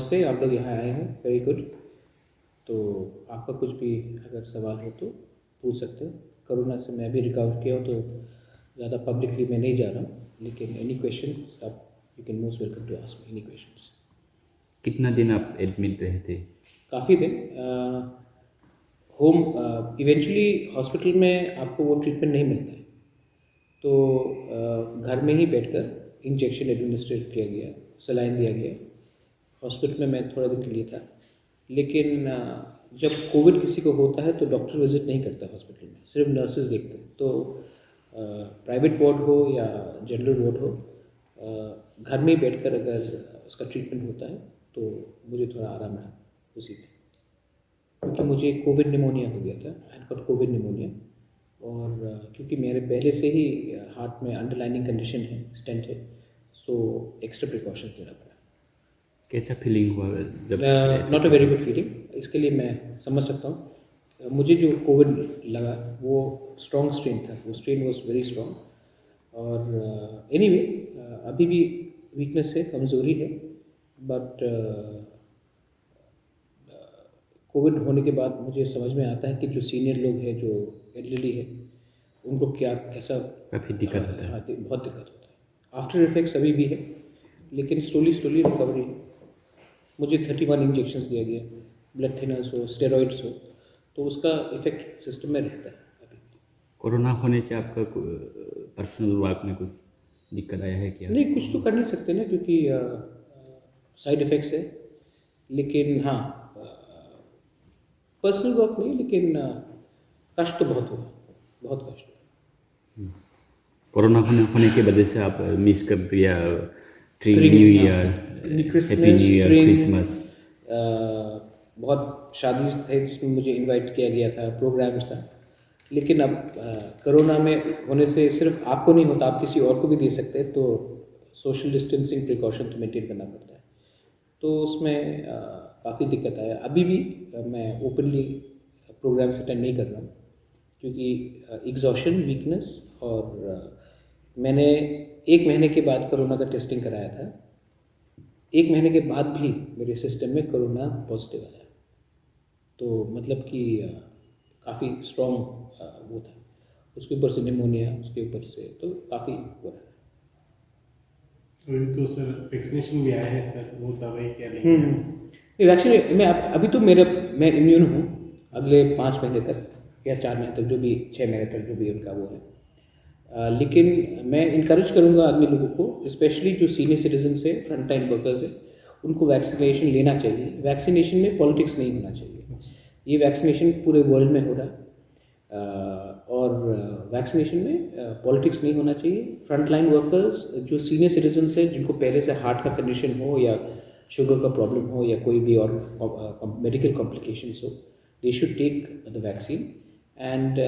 नमस्ते, आप लोग यहाँ आए हैं, वेरी गुड। तो आपका कुछ भी अगर सवाल हो तो पूछ सकते हो। कोरोना से मैं भी रिकवर किया हूँ तो ज़्यादा पब्लिकली मैं नहीं जा रहा हूँ, लेकिन एनी क्वेश्चन आप you can most welcome to ask me any questions. कितना दिन आप एडमिट रहे थे? काफ़ी दिन होम इवेंचुअली हॉस्पिटल में आपको वो ट्रीटमेंट नहीं मिलता है, तो घर में ही बैठकर इंजेक्शन एडमिनिस्ट्रेट किया गया, सलाइन दिया गया। हॉस्पिटल में मैं थोड़ा दिन के लिए था, लेकिन जब कोविड किसी को होता है तो डॉक्टर विजिट नहीं करता हॉस्पिटल में, सिर्फ नर्सेज देखते हैं। तो प्राइवेट वार्ड हो या जनरल वार्ड हो, घर में ही बैठकर अगर उसका ट्रीटमेंट होता है तो मुझे थोड़ा आराम रहा उसी में, क्योंकि मुझे कोविड निमोनिया हो गया था। आई गॉट कोविड निमोनिया, और क्योंकि मेरे पहले से ही हार्ट में अंडरलाइनिंग कंडीशन है, स्टेंट है, सो एक्स्ट्रा प्रिकॉशंस लेना पड़ा। कैसा फीलिंग हुआ जब? Not a very good feeling, इसके लिए मैं समझ सकता हूँ। मुझे जो कोविड लगा वो स्ट्रॉन्ग स्ट्रेन था, वो स्ट्रेन वॉज वेरी स्ट्रॉन्ग। और एनीवे अभी भी वीकनेस है, कमज़ोरी है, बट कोविड होने के बाद मुझे समझ में आता है कि जो सीनियर लोग हैं, जो एल्डरली है, उनको क्या कैसा काफ़ी दिक्कत होता है। हाँ, बहुत दिक्कत होता है। आफ्टर इफेक्ट्स अभी भी है, लेकिन स्लोली रिकवरी है। मुझे 31 इंजेक्शंस दिया गया, ब्लड थिनर्स हो, स्टेरॉइड्स हो, तो उसका इफेक्ट सिस्टम में रहता है अभी। कोरोना होने से आपका पर्सनल वर्क में कुछ दिक्कत आया है क्या? नहीं, कुछ तो कर नहीं सकते ना, क्योंकि साइड इफ़ेक्ट्स है। लेकिन हाँ, पर्सनल वर्क नहीं, लेकिन कष्ट तो बहुत हुआ, बहुत कष्ट हुआ। कोरोना होने के वजह से आप मिस कर दिया tree spring, new year, happy Christmas, new year, spring, Christmas? बहुत शादी थे जिसमें मुझे इनवाइट किया गया था, प्रोग्राम्स था। लेकिन अब कोरोना में होने से सिर्फ आपको नहीं होता, आप किसी और को भी दे सकते हैं, तो सोशल डिस्टेंसिंग प्रिकॉशन तो मेंटेन करना पड़ता है। तो उसमें काफ़ी दिक्कत आया। अभी भी मैं ओपनली प्रोग्राम्स अटेंड नहीं कर रहा हूँ, क्योंकि एग्जॉशन, वीकनेस, और मैंने 1 महीने के बाद कोरोना का टेस्टिंग कराया था। 1 महीने के बाद भी मेरे सिस्टम में कोरोना पॉजिटिव आया, तो मतलब कि काफ़ी स्ट्रॉन्ग वो था। उसके ऊपर से निमोनिया, उसके ऊपर से तो काफ़ी हो रहा है। अभी तो सर वैक्सीनेशन भी आया है सर, वो दवाई क्या लेंगे? वैक्सीन में अभी तो मैं इम्यून हूँ अगले 5 महीने तक या 4 महीने तक, जो भी 6 महीने तक, जो भी उनका वो है। लेकिन मैं इनकरेज करूँगा आदमी लोगों को, स्पेशली जो सीनियर सिटीजन है, फ्रंट लाइन वर्कर्स है, उनको वैक्सीनेशन लेना चाहिए। वैक्सीनेशन में पॉलिटिक्स नहीं होना चाहिए। ये वैक्सीनेशन पूरे वर्ल्ड में हो रहा है, और वैक्सीनेशन में पॉलिटिक्स नहीं होना चाहिए। फ्रंट लाइन वर्कर्स, जो सीनियर सिटीजन है, जिनको पहले से हार्ट का कंडीशन हो या शुगर का प्रॉब्लम हो या कोई भी और मेडिकल कॉम्प्लिकेशंस हो, they should take the vaccine. And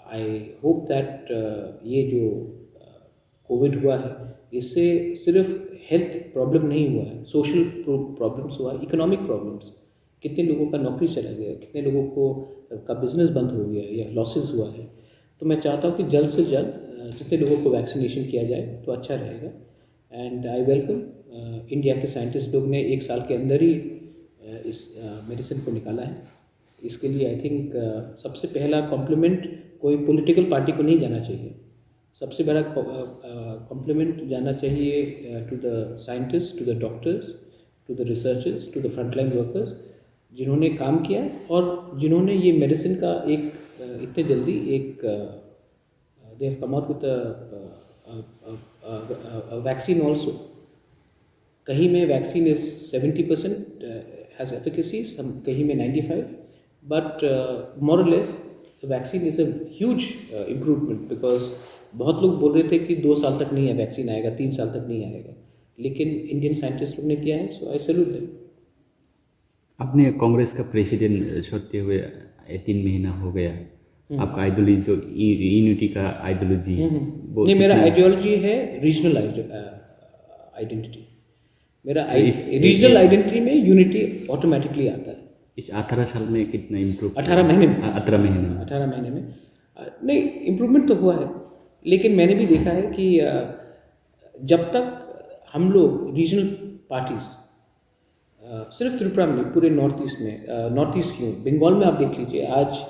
I hope that ये जो कोविड हुआ है, इससे सिर्फ हेल्थ प्रॉब्लम नहीं हुआ है, सोशल प्रॉब्लम्स हुआ है, इकोनॉमिक प्रॉब्लम्स। कितने लोगों का नौकरी चला गया, कितने लोगों को का बिजनेस बंद हो गया या लॉसेस हुआ है। तो मैं चाहता हूँ कि जल्द से जल्द जितने लोगों को वैक्सीनेशन किया जाए तो अच्छा रहेगा। एंड आई वेलकम इंडिया के साइंटिस्ट लोग ने 1 साल के अंदर ही इस मेडिसिन को निकाला है। इसके लिए आई थिंक सबसे पहला कॉम्प्लीमेंट कोई पॉलिटिकल पार्टी को नहीं जाना चाहिए। सबसे बड़ा कॉम्प्लीमेंट जाना चाहिए to the scientist, to the doctors, to the researchers, to the frontline workers, जिन्होंने काम किया और जिन्होंने ये मेडिसिन का एक इतने जल्दी एक they have come out with vaccine also. कहीं में वैक्सीन इज 70% हैज़ एफिकेसी, कहीं में 95, बट मोर और less vaccine is a huge improvement. Because बहुत लोग बोल रहे थे कि 2 साल तक नहीं है, वैक्सीन आएगा, 3 साल तक नहीं आएगा, लेकिन इंडियन साइंटिस्ट लोग ने किया है, सो आई सैल्यूट देम। आपने कांग्रेस का प्रेसिडेंट छोड़ते हुए 3 महीना हो गया। आपका आइडियोलॉजी जो यूनिटी का आइडियोलॉजी नहीं, मेरा आइडियोलॉजी है रीजनल आइडेंटिटी। मेरा रीजनल आइडेंटिटी में यूनिटी ऑटोमेटिकली आता है। इस 18 साल में कितना इम्प्रूव? 18 महीने में 18 महीने में 18 महीने में नहीं, इम्प्रूवमेंट तो हुआ है, लेकिन मैंने भी देखा है कि जब तक हम लोग रीजनल पार्टीज सिर्फ त्रिपुरा में नहीं, पूरे नॉर्थ ईस्ट में, नॉर्थ ईस्ट क्यों, बंगाल में आप देख लीजिए आज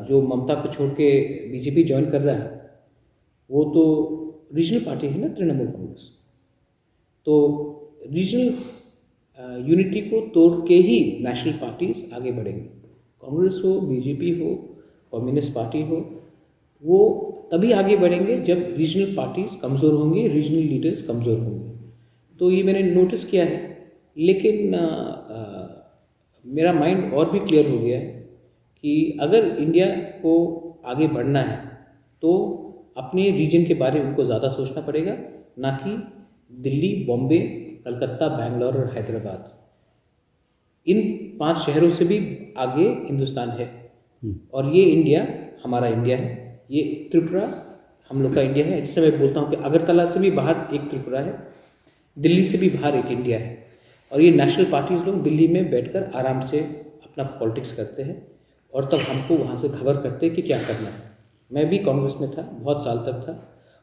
जो ममता को छोड़ के बीजेपी ज्वाइन कर रहा है वो तो रीजनल पार्टी है ना, तृणमूल कांग्रेस। तो रीजनल यूनिटी को तोड़ के ही नेशनल पार्टीज आगे बढ़ेंगे। कांग्रेस हो, बीजेपी हो, कम्युनिस्ट पार्टी हो, वो तभी आगे बढ़ेंगे जब रीजनल पार्टीज कमज़ोर होंगी, रीजनल लीडर्स कमज़ोर होंगे। तो ये मैंने नोटिस किया है, लेकिन मेरा माइंड और भी क्लियर हो गया है कि अगर इंडिया को आगे बढ़ना है तो अपने रीजन के बारे में उनको ज़्यादा सोचना पड़ेगा, ना कि दिल्ली, बॉम्बे, कलकत्ता, बैंगलोर और हैदराबाद, इन 5 शहरों से भी आगे हिंदुस्तान है। और ये इंडिया हमारा इंडिया है, ये त्रिपुरा हम लोग का इंडिया है। जैसे मैं बोलता हूँ कि अगरतला से भी बाहर एक त्रिपुरा है, दिल्ली से भी बाहर एक इंडिया है। और ये नेशनल पार्टीज लोग दिल्ली में बैठकर आराम से अपना पॉलिटिक्स करते हैं और तब हमको वहाँ से खबर करते हैं कि क्या करना है। मैं भी कांग्रेस में था, बहुत साल तक था,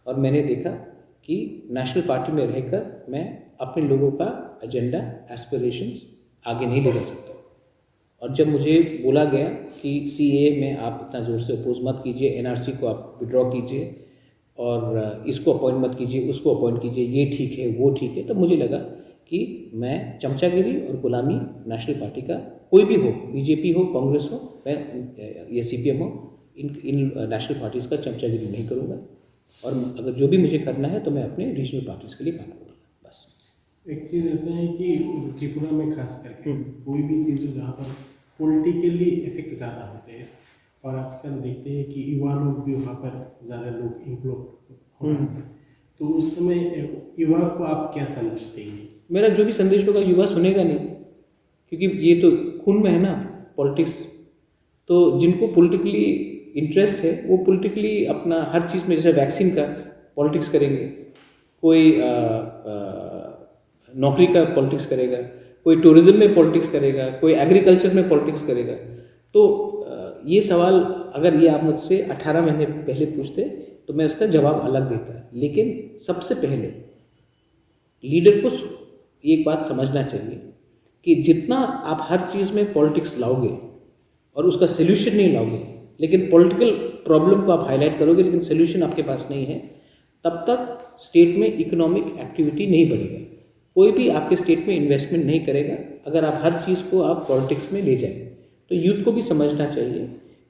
और मैंने देखा कि नेशनल पार्टी में रहकर मैं अपने लोगों का एजेंडा, एस्पिरेशंस आगे नहीं ले जा सकता। और जब मुझे बोला गया कि CAA में आप इतना ज़ोर से अपोज मत कीजिए, NRC को आप विड्रॉ कीजिए और इसको अपॉइंट मत कीजिए, उसको अपॉइंट कीजिए, ये ठीक है, वो ठीक है, तो मुझे लगा कि मैं चमचागिरी और गुलामी नेशनल पार्टी का, कोई भी हो, बीजेपी हो, कांग्रेस हो, मैं या CPM हो, इन नेशनल पार्टीज़ का चमचागिरी नहीं करूँगा। और अगर जो भी मुझे करना है तो मैं अपने रीजनल पार्टीज़ के लिए काम करूँगा, बस। एक चीज़ ऐसा है कि त्रिपुरा में खास करके कोई भी चीज़ हो जहाँ पर पॉलिटिकली इफेक्ट ज़्यादा होते हैं, और आजकल देखते हैं कि युवा लोग भी वहाँ पर ज़्यादा लोग इंक्लूड हो रहे हैं, तो उस समय युवा को आप क्या संदेश देंगे? मेरा जो भी संदेश होगा युवा सुनेगा नहीं, क्योंकि ये तो खून में है ना पॉलिटिक्स। तो जिनको पॉलिटिकली इंटरेस्ट है वो पॉलिटिकली अपना हर चीज़ में, जैसे वैक्सीन का पॉलिटिक्स करेंगे, कोई नौकरी का पॉलिटिक्स करेगा, कोई टूरिज्म में पॉलिटिक्स करेगा, कोई एग्रीकल्चर में पॉलिटिक्स करेगा। तो ये सवाल अगर ये आप मुझसे 18 महीने पहले पूछते तो मैं उसका जवाब अलग देता। लेकिन सबसे पहले लीडर को एक बात समझना चाहिए कि जितना आप हर चीज़ में पॉलिटिक्स लाओगे और उसका सोल्यूशन नहीं लाओगे, लेकिन पॉलिटिकल प्रॉब्लम को आप हाईलाइट करोगे लेकिन सोल्यूशन आपके पास नहीं है, तब तक स्टेट में इकोनॉमिक एक्टिविटी नहीं बढ़ेगा। कोई भी आपके स्टेट में इन्वेस्टमेंट नहीं करेगा अगर आप हर चीज़ को आप पॉलिटिक्स में ले जाएं। तो यूथ को भी समझना चाहिए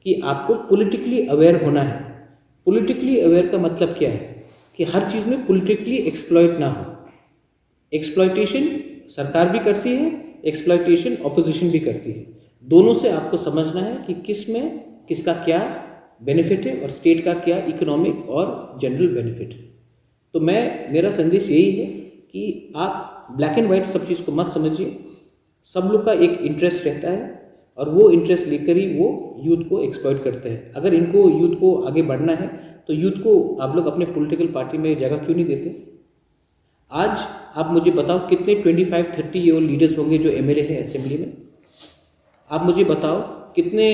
कि आपको पॉलिटिकली अवेयर होना है। पॉलिटिकली अवेयर का मतलब क्या है कि हर चीज़ में पॉलिटिकली एक्सप्लॉइट ना हो। एक्सप्लॉइटेशन सरकार भी करती है, एक्सप्लॉइटेशन ऑपोजिशन भी करती है। दोनों से आपको समझना है कि किस में किसका क्या बेनिफिट है और स्टेट का क्या इकोनॉमिक और जनरल बेनिफिट है। तो मेरा संदेश यही है कि आप ब्लैक एंड वाइट सब चीज़ को मत समझिए। सब लोग का एक इंटरेस्ट रहता है और वो इंटरेस्ट लेकर ही वो यूथ को एक्सप्लॉइट करते हैं। अगर इनको यूथ को आगे बढ़ना है तो यूथ को आप लोग अपने पॉलिटिकल पार्टी में जगह क्यों नहीं देते? आज आप मुझे बताओ कितने 25-30 ईयर लीडर्स होंगे जो MLA है असेंबली में? आप मुझे बताओ कितने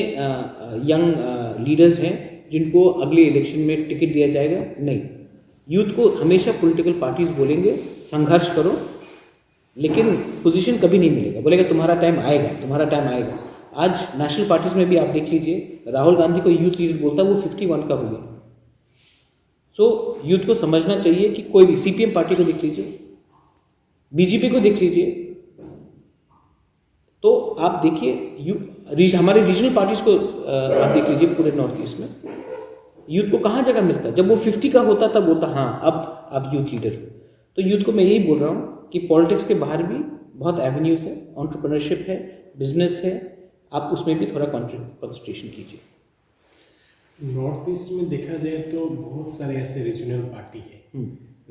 यंग लीडर्स हैं जिनको अगले इलेक्शन में टिकट दिया जाएगा? नहीं। यूथ को हमेशा पॉलिटिकल पार्टीज बोलेंगे संघर्ष करो, लेकिन पोजीशन कभी नहीं मिलेगा। बोलेगा तुम्हारा टाइम आएगा, तुम्हारा टाइम आएगा। आज नेशनल पार्टीज में भी आप देख लीजिए, राहुल गांधी को यूथ लीडर बोलता है, वो 51 का हो गया। सो यूथ को समझना चाहिए कि कोई भी CPM पार्टी को देख लीजिए, BJP को देख लीजिए, तो आप देखिए हमारे रीजनल पार्टीज को आप देख लीजिए पूरे नॉर्थ ईस्ट में यूथ को कहाँ जगह मिलता है। जब वो 50 का होता तब बोलता हाँ अब आप यूथ लीडर हो। तो यूथ को मैं यही बोल रहा हूँ कि पॉलिटिक्स के बाहर भी बहुत एवेन्यूज़ है, एंटरप्रेन्योरशिप है, बिजनेस है, आप उसमें भी थोड़ा कंसंट्रेशन कीजिए। नॉर्थ ईस्ट में देखा जाए तो बहुत सारे ऐसे रीजनल पार्टी है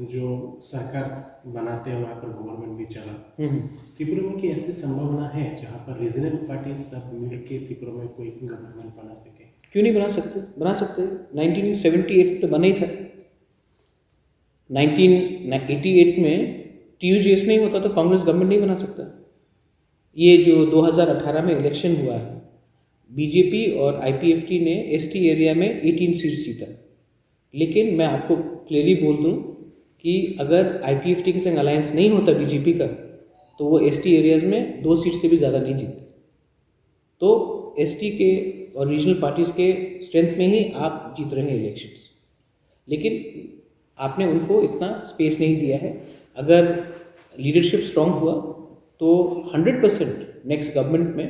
जो सरकार बनाते हैं, वहाँ पर गवर्नमेंट भी चला। त्रिपुरा में की ऐसी संभावना है जहाँ पर रीजनल पार्टी सब मिलकर त्रिपुरा में कोई गवर्नमेंट बना सके? क्यों नहीं बना सकते? बना सकते। 1978 तो बना ही था। 1988 में TUGS नहीं होता तो कांग्रेस गवर्नमेंट नहीं बना सकता। ये जो 2018 में इलेक्शन हुआ है, BJP और IPFT ने ST एरिया में 18 सीट्स जीता। लेकिन मैं आपको क्लियरली बोल दूं कि अगर IPFT के संग अलायंस नहीं होता BJP का, तो वो एसटी एरियाज़ में 2 सीट से भी ज़्यादा नहीं जीतते। तो एसटी के और रीजनल पार्टीज़ के स्ट्रेंथ में ही आप जीत रहे हैं इलेक्शंस, लेकिन आपने उनको इतना स्पेस नहीं दिया है। अगर लीडरशिप स्ट्रांग हुआ तो 100% नेक्स्ट गवर्नमेंट में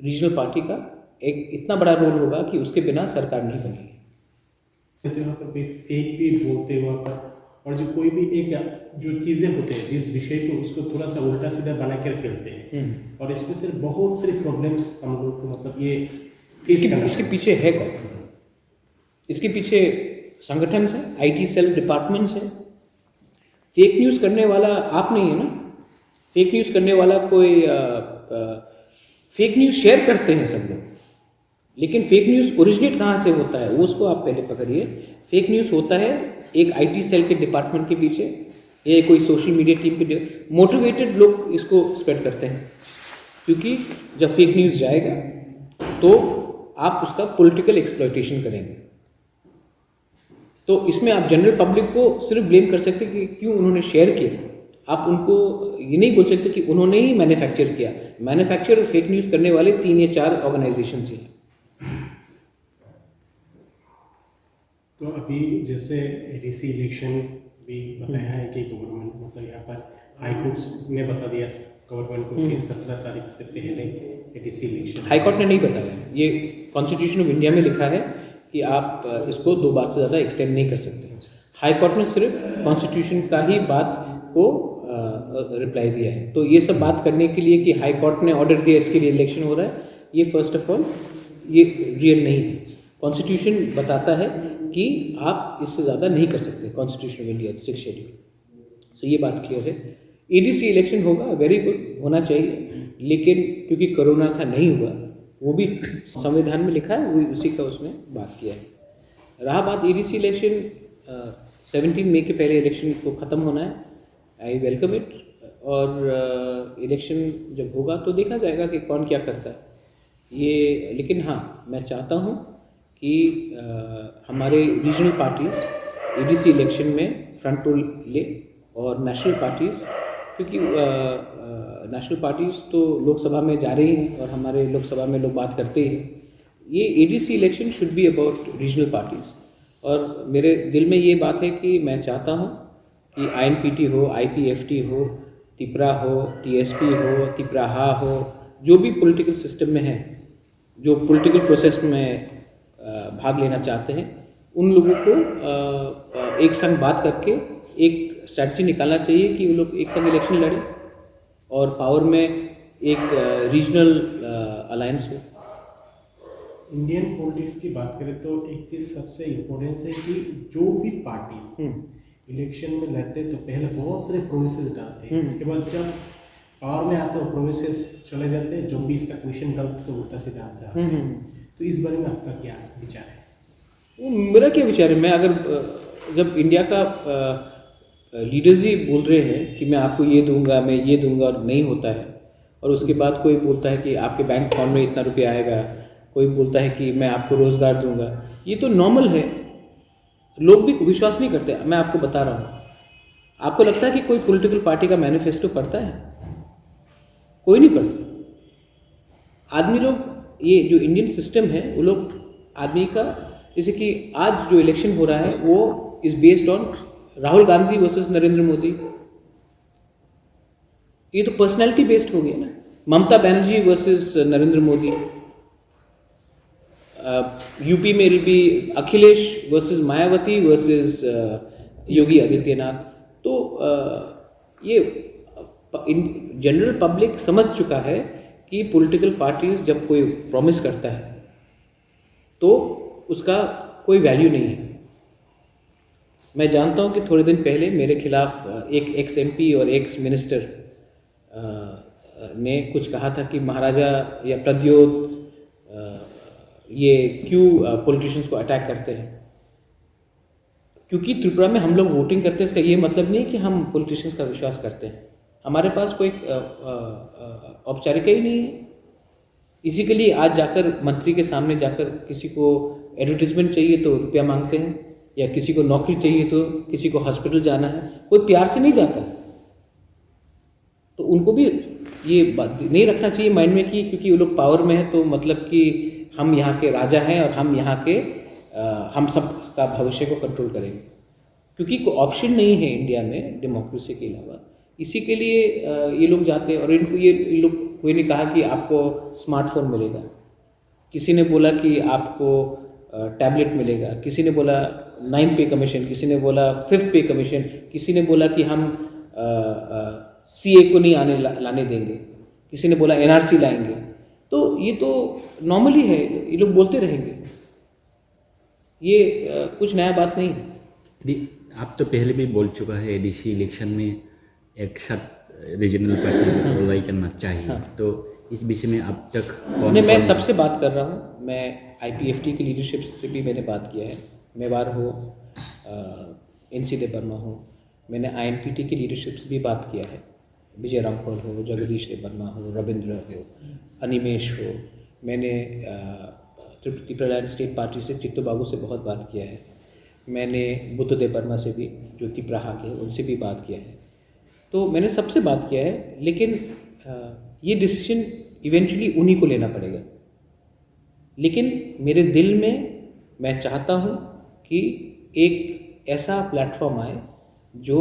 रीजनल पार्टी का एक इतना बड़ा रोल होगा कि उसके बिना सरकार नहीं बनेगी। तो यहाँ पर कोई फेक भी बोलते हैं वहाँ पर, और जो कोई भी एक जो चीज़ें होते हैं जिस विषय को उसको थोड़ा सा उल्टा सीधा बना कर खेलते हैं, और इसमें से बहुत सारे प्रॉब्लम्स हम लोग को मतलब ये फेस करना इसके पीछे है कौन? इसके पीछे संगठन है, आईटी सेल डिपार्टमेंट्स है। फेक न्यूज़ करने वाला आप नहीं है ना। फेक न्यूज़ करने वाला कोई फेक न्यूज़ शेयर करते हैं सब लोग, लेकिन फेक न्यूज़ ओरिजिनेट कहाँ से होता है वो उसको आप पहले पकड़िए। फेक न्यूज़ होता है एक आईटी सेल के डिपार्टमेंट के पीछे, या कोई सोशल मीडिया टीम के मोटिवेटेड लोग इसको स्प्रेड करते हैं, क्योंकि जब फेक न्यूज़ जाएगा तो आप उसका पॉलिटिकल एक्सप्लॉयटेशन करेंगे। तो इसमें आप जनरल पब्लिक को सिर्फ ब्लेम कर सकते कि क्यों उन्होंने शेयर किया। आप उनको ये नहीं बोल सकते कि उन्होंने ही मैन्युफैक्चर किया। मैन्युफैक्चर फेक न्यूज़ करने वाले 3 या 4 ऑर्गेनाइजेशन ही हैं। तो अभी जैसे एडीसी इलेक्शन भी बताया है कि गवर्नमेंट मतलब यहाँ पर हाई कोर्ट ने बता दिया गवर्नमेंट को कि 17 तारीख से पहले एडीसी इलेक्शन। हाई कोर्ट ने नहीं बताया, ये कॉन्स्टिट्यूशन ऑफ इंडिया में लिखा है कि आप इसको 2 बार से ज़्यादा एक्सटेंड नहीं कर सकते। हाई कोर्ट ने सिर्फ कॉन्स्टिट्यूशन का ही बात को रिप्लाई दिया है। तो ये सब बात करने के लिए कि हाई कोर्ट ने ऑर्डर दिया इसके लिए इलेक्शन हो रहा है, ये फर्स्ट ऑफ ऑल ये रियल नहीं है। कॉन्स्टिट्यूशन बताता है कि आप इससे ज़्यादा नहीं कर सकते, कॉन्स्टिट्यूशन ऑफ इंडिया 6 शेड्यूल। सो ये बात क्लियर है। एडीसी इलेक्शन होगा, वेरी गुड, होना चाहिए, लेकिन क्योंकि कोरोना था नहीं हुआ, वो भी संविधान में लिखा है, वो उसी का उसमें बात किया है। रहा बात एडीसी इलेक्शन, 17 मई के पहले इलेक्शन को ख़त्म होना है। आई वेलकम इट, और इलेक्शन जब होगा तो देखा जाएगा कि कौन क्या करता है ये। लेकिन हाँ, मैं चाहता हूँ कि हमारे रीजनल पार्टीज़ एडीसी इलेक्शन में फ्रंट रोल ले, और नेशनल पार्टीज़, क्योंकि नेशनल पार्टीज़ तो लोकसभा में जा रही हैं और हमारे लोकसभा में लोग बात करते ही हैं। ये ADC election should be about regional parties, और मेरे दिल में ये बात है कि मैं चाहता हूँ कि आईएनपीटी हो, आईपीएफटी हो, तिपरा हो, टीएसपी हो, तिपराहा हो, जो भी पॉलिटिकल सिस्टम में है, जो पॉलिटिकल प्रोसेस में भाग लेना चाहते हैं, उन लोगों को एक संग बात करके एक स्ट्रैटेजी निकालना चाहिए कि वो लोग एक संग इलेक्शन लड़ें और पावर में एक रीजनल अलायंस हो। इंडियन पॉलिटिक्स की बात करें तो एक चीज़ सबसे इम्पोर्टेंस है कि जो भी पार्टीज इलेक्शन में लड़ते हैं तो पहले बहुत सारे प्रोमिसेस डालते हैं, इसके बाद जब पावर में आते हैं प्रोमिसेस चले जाते हैं, जो भी इसका क्वेश्चन डालते तो उल्टा सीधा आंसर आता है। तो इस बारे में आपका क्या विचार है? मेरा क्या विचार है, मैं अगर जब इंडिया का लीडर्स ही बोल रहे हैं कि मैं आपको ये दूंगा, मैं ये दूंगा, और नहीं होता है, और उसके बाद कोई बोलता है कि आपके बैंक अकाउंट में इतना रुपया आएगा, कोई बोलता है कि मैं आपको रोज़गार दूंगा, ये तो नॉर्मल है, लोग भी विश्वास नहीं करते। मैं आपको बता रहा हूँ, आपको लगता है कि कोई पॉलिटिकल पार्टी का मैनिफेस्टो पढ़ता है? कोई नहीं पढ़ता। आदमी लोग, ये जो इंडियन सिस्टम है, वो लोग आदमी का, जैसे कि आज जो इलेक्शन हो रहा है वो is based on Rahul Gandhi versus Narendra Modi. ये तो पर्सनैलिटी बेस्ड हो गया ना। ममता बनर्जी वर्सेस नरेंद्र मोदी। यूपी में भी अखिलेश वर्सेस मायावती वर्सेस योगी आदित्यनाथ। तो ये जनरल पब्लिक समझ चुका है कि पॉलिटिकल पार्टीज जब कोई प्रॉमिस करता है तो उसका कोई वैल्यू नहीं है। मैं जानता हूं कि थोड़े दिन पहले मेरे खिलाफ एक एक्स एमपी और एक्स मिनिस्टर ने कुछ कहा था कि महाराजा या प्रद्योत ये क्यों पॉलिटिशियंस को अटैक करते हैं। क्योंकि त्रिपुरा में हम लोग वोटिंग करते हैं, इसका ये मतलब नहीं कि हम पॉलिटिशियंस का विश्वास करते हैं। हमारे पास कोई औपचारिकता ही नहीं है। इसी के लिए आज जाकर मंत्री के सामने जाकर किसी को एडवर्टीजमेंट चाहिए तो रुपया मांगते हैं, या किसी को नौकरी चाहिए तो किसी को हॉस्पिटल जाना है, कोई प्यार से नहीं जाता। तो उनको भी ये बात नहीं रखना चाहिए माइंड में कि क्योंकि वो लोग पावर में है तो मतलब कि हम यहाँ के राजा हैं और हम यहाँ के हम सब का भविष्य को कंट्रोल करेंगे, क्योंकि कोई ऑप्शन नहीं है इंडिया में डेमोक्रेसी के अलावा। इसी के लिए ये लोग जाते हैं और इनको ये लोग, कोई ने कहा कि आपको स्मार्टफोन मिलेगा, किसी ने बोला कि आपको टैबलेट मिलेगा, किसी ने बोला 9th पे कमीशन, किसी ने बोला 5th पे कमीशन, किसी ने बोला कि हम सीए को नहीं लाने देंगे, किसी ने बोला एनआरसी लाएंगे। तो ये तो नॉर्मली है, ये लोग बोलते रहेंगे, ये कुछ नया बात नहीं है। आप तो पहले भी बोल चुका है एडीसी इलेक्शन में एक साथ रीजनल पार्टी लड़ाई करना चाहिए। हाँ। तो इस विषय में अब तक मैं सबसे बात कर रहा हूँ। मैं आईपीएफटी की लीडरशिप से भी मैंने बात किया है, मेवार हो, एनसी देबर्मा हो, मैंने आईएनपीटी की लीडरशिप से भी बात किया है, विजय रामफल हो, जगदीश देबर्मा हो, रविंद्र हो, अनिमेश हो, मैंने त्रिपुरा स्टेट पार्टी से चित्तू बाबू से बहुत बात किया है, मैंने बुद्ध देबर्मा से भी जो तिप्राहा के उनसे भी बात किया है। तो मैंने सबसे बात किया है, लेकिन ये डिसीजन इवेंचुअली उन्हीं को लेना पड़ेगा। लेकिन मेरे दिल में मैं चाहता हूँ कि एक ऐसा प्लेटफॉर्म आए जो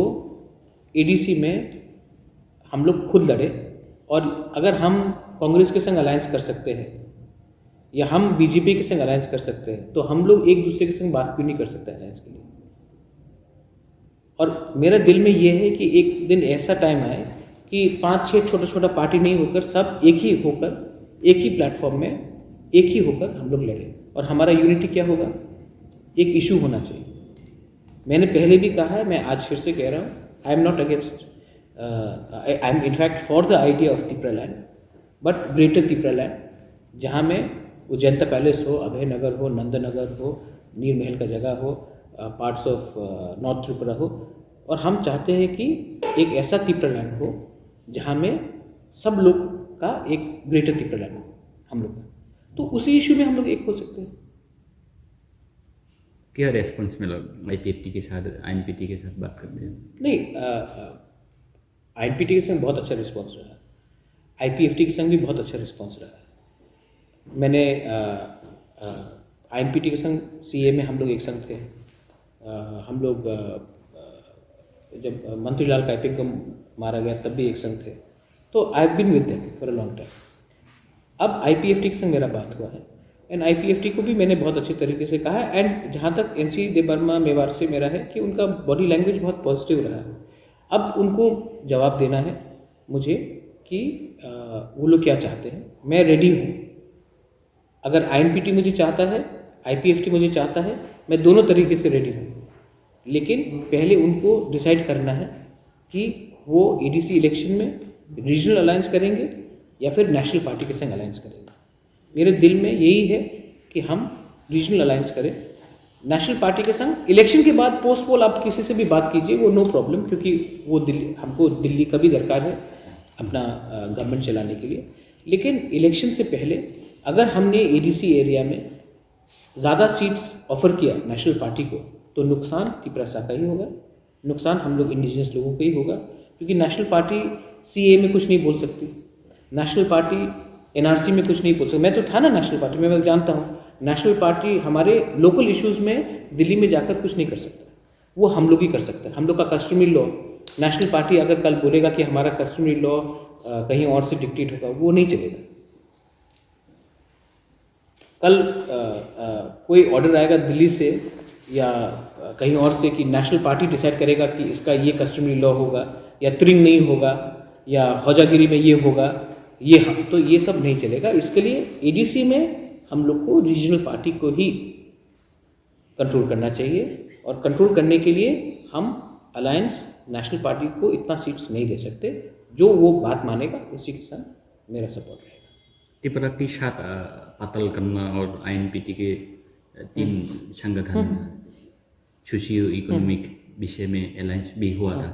एडीसी में हम लोग खुद लड़े, और अगर हम कांग्रेस के संग अलायंस कर सकते हैं या हम बीजेपी के संग अलायंस कर सकते हैं, तो हम लोग एक दूसरे के संग बात क्यों नहीं कर सकते अलायंस के लिए। और मेरा दिल में ये है कि एक दिन ऐसा टाइम आए कि 5-6 छोटा पार्टी नहीं होकर सब एक ही होकर, एक ही प्लेटफॉर्म में एक ही होकर हम लोग लड़ें। और हमारा यूनिटी क्या होगा, एक इशू होना चाहिए। मैंने पहले भी कहा है, मैं आज फिर से कह रहा हूँ, I am not against, I am in fact for the idea of Tipra land, but greater Tipra land, जहाँ में उजैंता पैलेस हो, अभय नगर हो, नंदनगर हो, नीर महल का जगह हो, पार्ट्स ऑफ नॉर्थ त्रिपुरा हो। और हम चाहते हैं कि एक ऐसा तिपरा लैंड हो जहाँ में सब लोग का एक ग्रेटर तिपरा लैंड हो हम लोग का, तो उसी इशू में हम लोग एक हो सकते हैं। क्या रेस्पॉन्स मिला आईपीएफटी के साथ, आईएनपीटी के साथ बात करते हैं? नहीं, आईएनपीटी के संग बहुत अच्छा रिस्पॉन्स रहा, आईपीएफटी के संग भी बहुत अच्छा रिस्पॉन्स रहा। मैंने आईएनपीटी के संग सीए में हम लोग एक संग थे, हम लोग जब मंत्रीलाल काइपिंग को मारा गया तब भी एक संग थे। तो I have been with them for a long time. अब आईपीएफटी के संग मेरा बात हुआ है, एंड आईपीएफटी को भी मैंने बहुत अच्छे तरीके से कहा है। एंड जहाँ तक एनसी देबर्मा मेवार से मेरा है कि उनका बॉडी लैंग्वेज बहुत पॉजिटिव रहा है। अब उनको जवाब देना है मुझे कि वो लोग क्या चाहते हैं। मैं रेडी हूँ, अगर आईएनपीटी मुझे चाहता है, आईपीएफटी मुझे चाहता है, मैं दोनों तरीके से रेडी हूँ। लेकिन पहले उनको डिसाइड करना है कि वो एडीसी इलेक्शन में रीजनल अलायंस करेंगे या फिर नेशनल पार्टी के संग अलायंस करेंगे। मेरे दिल में यही है कि हम रीजनल अलायंस करें नेशनल पार्टी के संग। इलेक्शन के बाद पोस्ट पोल आप किसी से भी बात कीजिए, वो नो प्रॉब्लम, क्योंकि वो दिल्ली, हमको दिल्ली का भी दरकार है अपना गवर्नमेंट चलाने के लिए। लेकिन इलेक्शन से पहले अगर हमने एडीसी एरिया में ज़्यादा सीट्स ऑफर किया नेशनल पार्टी को, तो नुकसान तिपरासा का ही होगा, नुकसान हम लोग इंडिजिनस लोगों का ही होगा, क्योंकि नेशनल पार्टी सीए में कुछ नहीं बोल सकती, नेशनल पार्टी एनआरसी में कुछ नहीं बोल सकती। मैं तो था ना नेशनल पार्टी में, मैं जानता हूँ नेशनल पार्टी हमारे लोकल इश्यूज़ में दिल्ली में जाकर कुछ नहीं कर सकता, वो हम लोग ही कर सकते हैं। हम लोग का कस्टमरी लॉ, नेशनल पार्टी अगर कल बोलेगा कि हमारा कस्टमरी लॉ कहीं और से डिक्टेट होगा, वो नहीं चलेगा। कल कोई ऑर्डर आएगा दिल्ली से या कहीं और से कि नेशनल पार्टी डिसाइड करेगा कि इसका ये कस्टमरी लॉ होगा या त्रिंग नहीं होगा या हौजागिरी में ये होगा, ये तो ये सब नहीं चलेगा। इसके लिए एडीसी में हम लोग को रीजनल पार्टी को ही कंट्रोल करना चाहिए, और कंट्रोल करने के लिए हम अलायंस नेशनल पार्टी को इतना सीट्स नहीं दे सकते। जो वो बात मानेगा उसी के साथ मेरा सपोर्ट रहेगा। त्रिपुरा के साथ पाताल कन्ना और आईएनपीटी के 3 संगठन सोशियो इकोनॉमिक विषय में अलायंस भी हुआ था।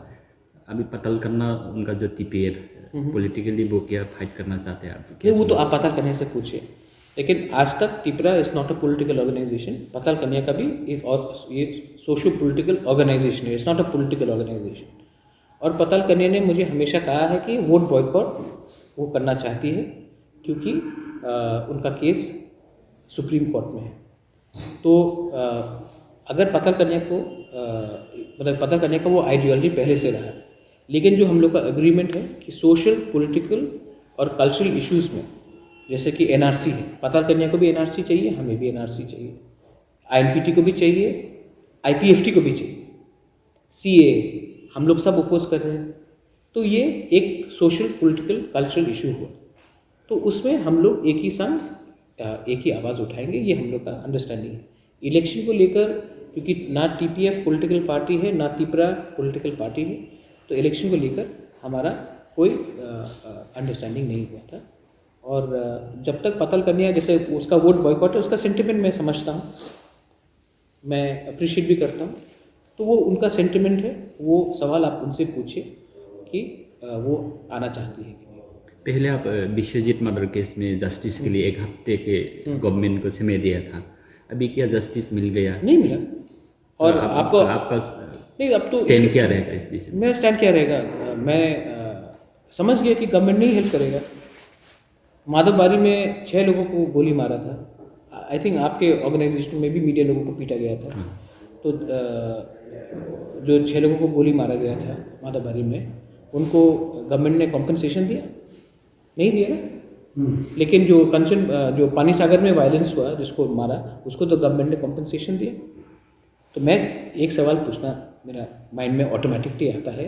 अभी पाताल कन्ना उनका जो टीपीएर पॉलिटिकली वो क्या फाइट करना चाहते हैं आप? वो तो आप पाताल कन्या से पूछिए, लेकिन आज तक Tripura is not a political organisation. Patal Kanya का भी ये सोशियो पॉलिटिकल ऑर्गेनाइजेशन है, it's not a political organisation. और पताल कन्या ने मुझे हमेशा कहा है कि वोट बॉयकॉट वो करना चाहती है क्योंकि उनका केस सुप्रीम कोर्ट में है। तो अगर पताल कन्या को मतलब पताल कन्या का वो आइडियोलॉजी पहले से रहा है, लेकिन जो हम लोग का एग्रीमेंट है कि सोशल पॉलिटिकल और कल्चरल इश्यूज़ में जैसे कि एनआरसी है, पताल कन्या को भी एनआरसी चाहिए, हमें भी एनआरसी चाहिए, आईएनपीटी को भी चाहिए, आईपीएफटी को भी चाहिए, सीए हम लोग सब अपोज कर रहे हैं। तो ये एक सोशल पॉलिटिकल कल्चरल इशू हुआ, तो उसमें हम लोग एक ही संग एक ही आवाज़ उठाएंगे, ये हम लोग का अंडरस्टैंडिंग है। इलेक्शन को लेकर क्योंकि ना टीपीएफ पॉलिटिकल पार्टी है ना त्रिपुरा पॉलिटिकल पार्टी है, तो इलेक्शन को लेकर हमारा कोई अंडरस्टैंडिंग नहीं हुआ था। और जब तक पताल कन्या जैसे उसका वोट बॉयकॉट है, उसका सेंटिमेंट मैं समझता हूँ, मैं अप्रिशिएट भी करता हूँ, तो वो उनका सेंटिमेंट है, वो सवाल आप उनसे पूछिए कि वो आना चाहती है कि नहीं। पहले आप विश्वजीत मर्डर केस में जस्टिस के लिए 1 हफ्ते के गवर्नमेंट को समय दिया था, अभी क्या जस्टिस मिल गया? नहीं मिला। और आपको आपका नहीं, अब तो स्टैंड क्या रहेगा इस विषय में? मेरा स्टैंड क्या रहेगा, मैं समझ गया कि गवर्नमेंट नहीं हेल्प करेगा। माधवबारी में 6 लोगों को गोली मारा था, आई थिंक आपके ऑर्गेनाइजेशन में भी मीडिया लोगों को पीटा गया था। तो जो 6 लोगों को गोली मारा गया था माधवबारी में, उनको गवर्नमेंट ने कॉम्पनसेशन दिया? नहीं दिया ना। लेकिन जो कंचन जो पानी सागर में वायलेंस हुआ, जिसको मारा, उसको तो गवर्नमेंट ने कॉम्पनसेशन दिया। तो मैं एक सवाल पूछना मेरा माइंड में ऑटोमेटिकली आता है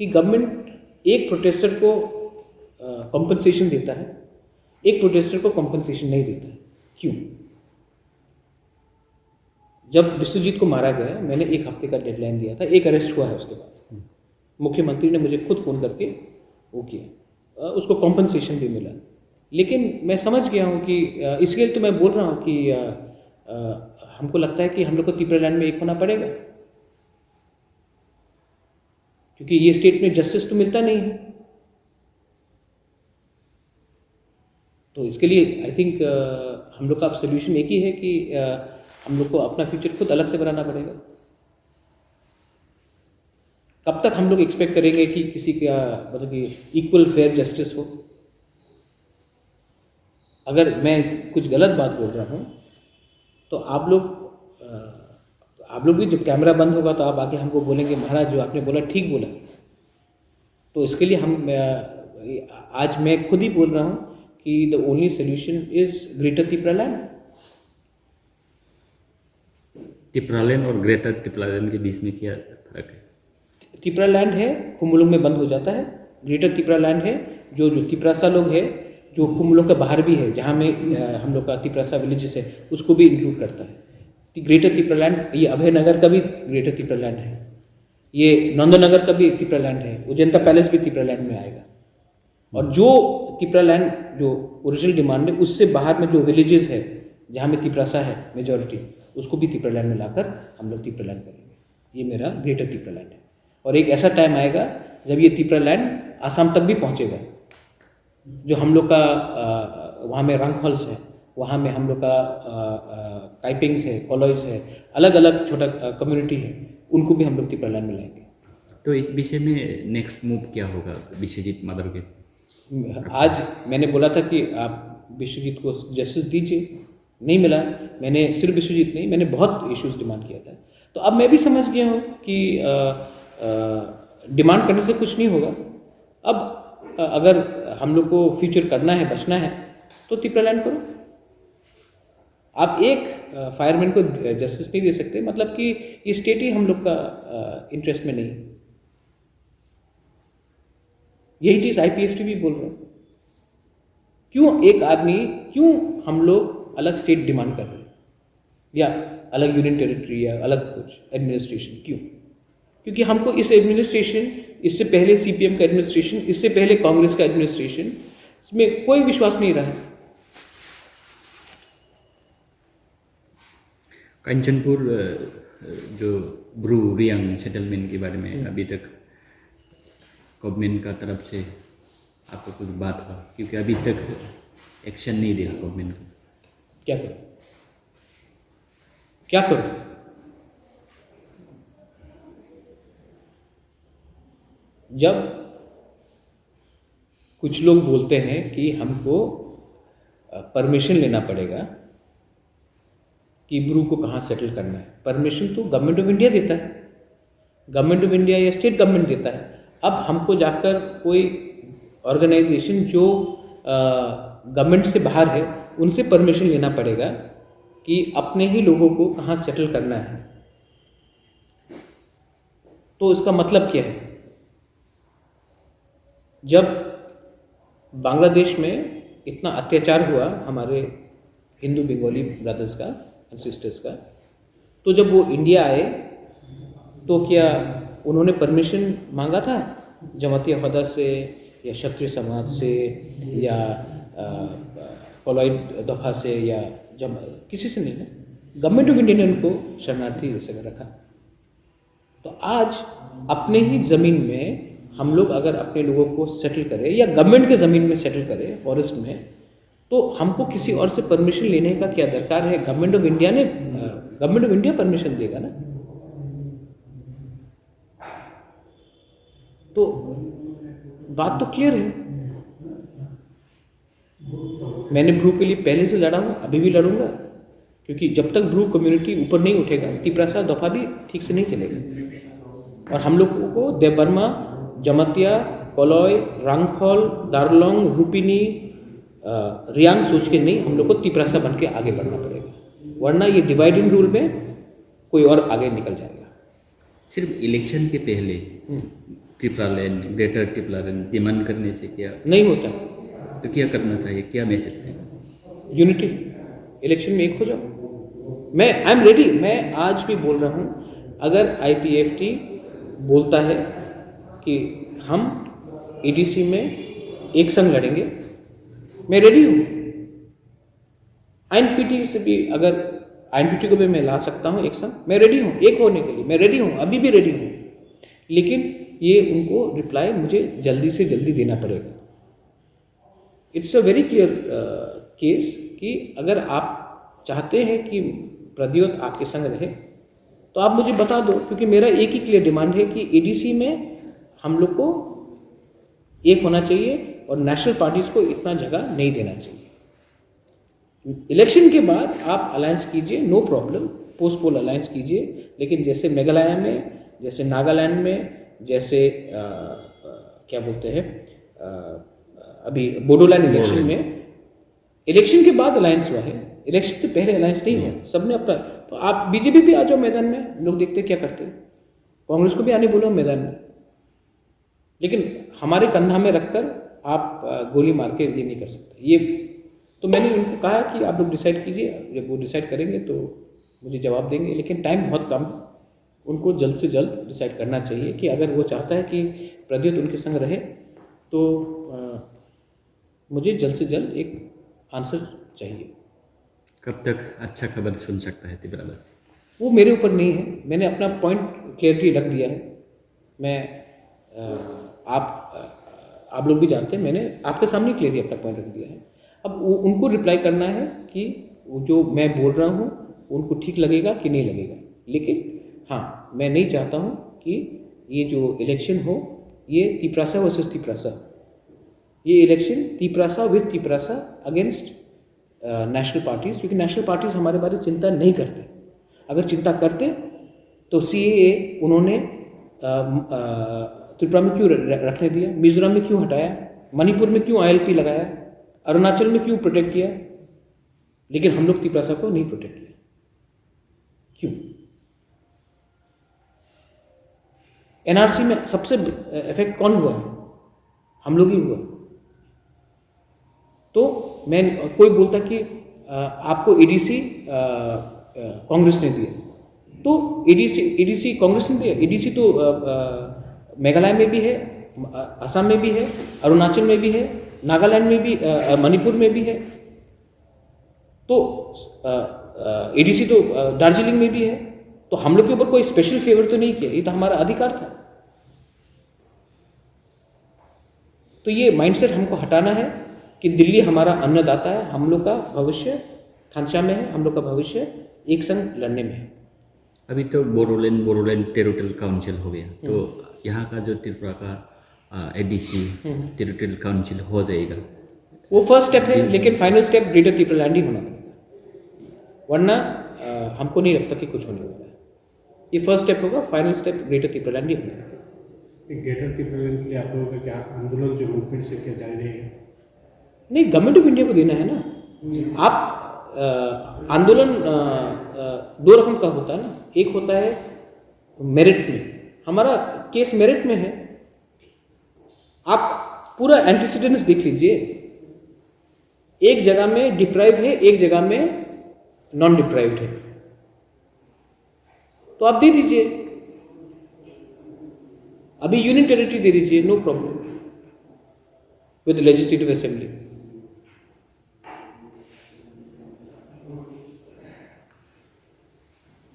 कि गवर्नमेंट एक प्रोटेस्टर को कॉम्पनसेशन देता है, एक प्रोटेस्टर को कॉम्पनसेशन नहीं देता है, क्यों? जब विश्वजीत को मारा गया, मैंने 1 हफ्ते का डेडलाइन दिया था, एक अरेस्ट हुआ है, उसके बाद मुख्यमंत्री ने मुझे खुद फ़ोन करके वो किया, उसको कॉम्पनसेशन भी मिला। लेकिन मैं समझ गया हूँ कि इसलिए तो मैं बोल रहा हूँ कि हमको लगता है कि हम लोग को त्रिपुरा लैंड में एक होना पड़ेगा, क्योंकि ये स्टेट में जस्टिस तो मिलता नहीं है। तो इसके लिए आई थिंक हम लोग का अब सोल्यूशन एक ही है कि हम लोग को अपना फ्यूचर खुद अलग से बनाना पड़ेगा। कब तक हम लोग एक्सपेक्ट करेंगे कि किसी का मतलब कि इक्वल फेयर जस्टिस हो? अगर मैं कुछ गलत बात बोल रहा हूँ तो आप लोग भी, जब कैमरा बंद होगा तो आप आके हमको बोलेंगे महाराज जो आपने बोला ठीक बोला। तो इसके लिए आज मैं खुद ही बोल रहा हूँ कि the only solution is greater Tripura land. Tripura land और ग्रेटर त्रिपुरा लैंड के बीच में क्या फर्क है? त्रिपुरा लैंड है कुमुलुंग में बंद हो जाता है, ग्रेटर त्रिपुरा लैंड है जो त्रिपुरासा लोग है, जो कुमुलुंग के बाहर भी है, जहाँ में हम लोग का त्रिपुरासा विलेजेस है, उसको भी इंक्लूड करता है। ग्रेटर त्रिपुरा लैंड, ये अभय नगर का भी ग्रेटर त्रिपुरा लैंड है, ये नंदनगर का भी त्रिपुरा लैंड है, उजंता पैलेस भी त्रिपुरा लैंड में आएगा। और जो त्रिपुरा लैंड जो ओरिजिनल डिमांड है, उससे बाहर में जो विलेजेस है जहाँ में त्रिपुरासा है मेजॉरिटी, उसको भी त्रिपुरा लैंड में लाकर हम लोग त्रिपुरा लैंड करेंगे। ये मेरा ग्रेटर त्रिपुरा लैंड है। और एक ऐसा टाइम आएगा जब ये त्रिपुरा लैंड आसाम तक भी पहुँचेगा, जो हम लोग का वहाँ में रंग हॉल्स है, वहाँ में हम लोग का काइपिंग्स है, कॉलोइस है, अलग अलग छोटा कम्युनिटी है, उनको भी हम लोग त्रिपुरा लैंड में लाएंगे। तो इस विषय में नेक्स्ट मूव क्या होगा विश्वजीत मर्डर केस? आज मैंने बोला था कि आप विश्वजीत को जस्टिस दीजिए, नहीं मिला। मैंने सिर्फ विश्वजीत नहीं, मैंने बहुत इश्यूज डिमांड किया था। तो अब मैं भी समझ गया हूँ कि डिमांड करने से कुछ नहीं होगा। अब अगर हम लोग को फ्यूचर करना है, बचना है, तो त्रिपुरा लैंड करो। आप एक फायरमैन को जस्टिस नहीं दे सकते, मतलब कि ये स्टेट ही हम लोग का इंटरेस्ट में नहीं। यही चीज़ आईपीएफटी भी बोल रहा है। क्यों एक आदमी, क्यों हम लोग अलग स्टेट डिमांड कर रहे हैं, या अलग यूनियन टेरिटरी, या अलग कुछ एडमिनिस्ट्रेशन? क्यों? क्योंकि हमको इस एडमिनिस्ट्रेशन, इससे पहले सीपीएम का एडमिनिस्ट्रेशन, इससे पहले कांग्रेस का एडमिनिस्ट्रेशन, इसमें कोई विश्वास नहीं रहा। कंचनपुर जो ब्रू रियांग सेटलमेंट के बारे में अभी तक गवर्नमेंट का तरफ से आपको कुछ बात हुआ? क्योंकि अभी तक एक्शन नहीं दिया गवर्नमेंट को। क्या करो, क्या करो? जब कुछ लोग बोलते हैं कि हमको परमिशन लेना पड़ेगा कि ब्रू को कहाँ सेटल करना है। परमिशन तो गवर्नमेंट ऑफ इंडिया देता है, गवर्नमेंट ऑफ इंडिया या स्टेट गवर्नमेंट देता है। अब हमको जाकर कोई ऑर्गेनाइजेशन जो गवर्नमेंट से बाहर है उनसे परमिशन लेना पड़ेगा कि अपने ही लोगों को कहाँ सेटल करना है। तो इसका मतलब क्या है? जब बांग्लादेश में इतना अत्याचार हुआ हमारे हिंदू बंगाली ब्रदर्स का एंड सिस्टर्स का, तो जब वो इंडिया आए तो क्या उन्होंने परमिशन मांगा था जमाती अहदा से या क्षत्रिय समाज से या कोलाई दफा से या किसी से नहीं ना। गवर्नमेंट ऑफ इंडिया ने उनको शरणार्थी जैसे रखा। तो आज अपने ही ज़मीन में हम लोग अगर अपने लोगों को सेटल करें या गवर्नमेंट के ज़मीन में सेटल करें फॉरेस्ट में, तो हमको किसी और से परमिशन लेने का क्या दरकार है? गवर्नमेंट ऑफ इंडिया परमिशन देगा ना। तो बात तो क्लियर है। मैंने ब्रू के लिए पहले से लड़ा हूँ, अभी भी लड़ूंगा, क्योंकि जब तक ब्रू कम्युनिटी ऊपर नहीं उठेगा तिपरासा दफा भी ठीक से नहीं चलेगा। और हम लोगों को देवबर्मा, जमातिया, कोलॉय, रांगखोल, दारलोंग, रूपिनी, रियांग सोच के नहीं, हम लोग को तिपरासा बन के आगे बढ़ना पड़ेगा, वरना ये डिवाइड एंड रूल में कोई और आगे निकल जाएगा। सिर्फ इलेक्शन के पहले ट्रिप्लालैंड, ग्रेटर ट्रिप्लालैंड डिमांड करने से क्या नहीं होता? तो क्या करना चाहिए, क्या मैसेज है? यूनिटी, इलेक्शन में एक हो जाओ। मैं आई एम रेडी। मैं आज भी बोल रहा हूँ, अगर IPFT बोलता है कि हम ADC में एक संग लड़ेंगे, मैं रेडी हूँ। INPT से भी, अगर INPT को भी मैं ला सकता हूँ एक संग, मैं रेडी हूँ। एक होने के लिए मैं रेडी हूँ, अभी भी रेडी हूँ। लेकिन ये उनको रिप्लाई मुझे जल्दी से जल्दी देना पड़ेगा। It's a very clear case कि अगर आप चाहते हैं कि प्रद्योत आपके संग रहे तो आप मुझे बता दो, क्योंकि मेरा एक ही क्लियर डिमांड है कि ADC में हम लोग को एक होना चाहिए और नेशनल पार्टीज को इतना जगह नहीं देना चाहिए। इलेक्शन के बाद आप अलायंस कीजिए, no problem, post poll alliance कीजिए। लेकिन जैसे मेघालय में, जैसे नागालैंड में, जैसे क्या बोलते हैं अभी बोडोलैंड इलेक्शन में, इलेक्शन के बाद अलायंस हुआ है, इलेक्शन से पहले अलायंस नहीं हुआ। सबने अपना, तो आप BJP भी आ जाओ मैदान में, लोग देखते क्या करते हैं। कांग्रेस को भी आने बोलो मैदान में, लेकिन हमारे कंधा में रखकर आप गोली मार के ये नहीं कर सकते। ये तो मैंने उनको कहा कि आप लोग डिसाइड कीजिए, जब वो डिसाइड करेंगे तो मुझे जवाब देंगे। लेकिन टाइम बहुत कम, उनको जल्द से जल्द डिसाइड करना चाहिए कि अगर वो चाहता है कि प्रद्योत उनके संग रहे तो मुझे जल्द से जल्द एक आंसर चाहिए। कब तक अच्छा खबर सुन सकता है तिब्रालस? वो मेरे ऊपर नहीं है, मैंने अपना पॉइंट क्लियरली रख दिया है। मैं आप लोग भी जानते हैं, मैंने आपके सामने क्लियरली अपना पॉइंट रख दिया है। अब उनको रिप्लाई करना है कि जो मैं बोल रहा हूँ उनको ठीक लगेगा कि नहीं लगेगा। लेकिन हाँ, मैं नहीं चाहता हूँ कि ये जो इलेक्शन हो ये तिपरासा वर्सेस तिपरासा, ये election Tiprasa with Tiprasa against national parties, क्योंकि नेशनल पार्टीज हमारे बारे में चिंता नहीं करते। अगर चिंता करते तो CAA उन्होंने त्रिपुरा में क्यों रखने दिया, मिजोरम में क्यों हटाया, मणिपुर में क्यों ILP लगाया, अरुणाचल में क्यों प्रोटेक्ट किया, लेकिन हम लोग तिपरासा को नहीं प्रोटेक्ट किया। क्यों? NRC में सबसे इफेक्ट कौन हुआ है? हम लोग ही हुआ। तो मैं, कोई बोलता कि आपको ADC कांग्रेस ने दिया, तो ADC कांग्रेस ने दिया। ADC तो मेघालय में भी है, असम में भी है, अरुणाचल में भी है, नागालैंड में भी, मणिपुर में भी है। तो ADC तो दार्जिलिंग में भी है। तो हम लोग के ऊपर कोई स्पेशल फेवर तो नहीं किया, ये तो हमारा अधिकार था। तो ये माइंडसेट हमको हटाना है कि दिल्ली हमारा अन्नदाता है, हम लोग का भविष्य खांचा में है, हम लोग का भविष्य एक संग लड़ने में है। अभी तो बोडोलैंड टेरिटोरियल काउंसिल हो गया, तो यहाँ का जो त्रिपुरा का एडीसी टेरिटोरियल काउंसिल हो जाएगा। वो फर्स्ट स्टेप है, लेकिन फाइनल स्टेप ग्रेटर त्रिपुरालैंड ही होना पड़ेगा, वरना हमको नहीं लगता कि कुछ होने वाला है। ये फर्स्ट स्टेप होगा, फाइनल स्टेप ग्रेटर त्रिपुरालैंड ही होना पड़ेगा। ग्रेटर त्रिपुरालैंड के लिए आप लोगों का क्या आंदोलन जो मुनफिर से क्या जारी रहेगा? नहीं, गवर्नमेंट ऑफ इंडिया को देना है ना। आप आंदोलन दो रकम का होता है ना, एक होता है मेरिट में, हमारा केस मेरिट में है। आप पूरा एंटीसीडेंट्स देख लीजिए, एक जगह में डिप्राइव है, एक जगह में नॉन डिप्राइव्ड है, तो आप दे दीजिए, अभी यूनियन टेरिटरी दे दीजिए, no problem with legislative assembly.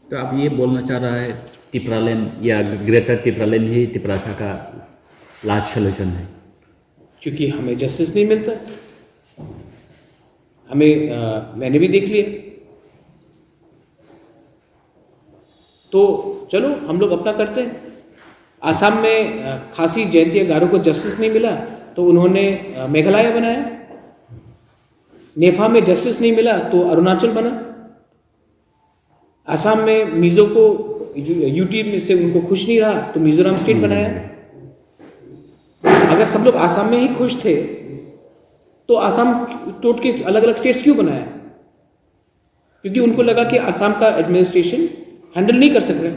तो आप ये बोलना चाह रहा है त्रिपुरालैंड या ग्रेटर त्रिपुरालैंड ही त्रिपुरासा का लास्ट सोल्यूशन है? क्योंकि हमें जस्टिस नहीं मिलता, हमें मैंने भी देख लिया, तो चलो हम लोग अपना करते हैं। आसाम में खासी जयंती गारो को जस्टिस नहीं मिला तो उन्होंने मेघालय बनाया, नेफा में जस्टिस नहीं मिला तो अरुणाचल बना, आसाम में मिजो को यूटी में से उनको खुश नहीं रहा तो मिजोरम स्टेट बनाया। अगर सब लोग आसाम में ही खुश थे तो आसाम तोड़ के अलग अलग स्टेट्स क्यों बनाया? क्योंकि उनको लगा कि आसाम का एडमिनिस्ट्रेशन हैंडल नहीं कर सक रहे।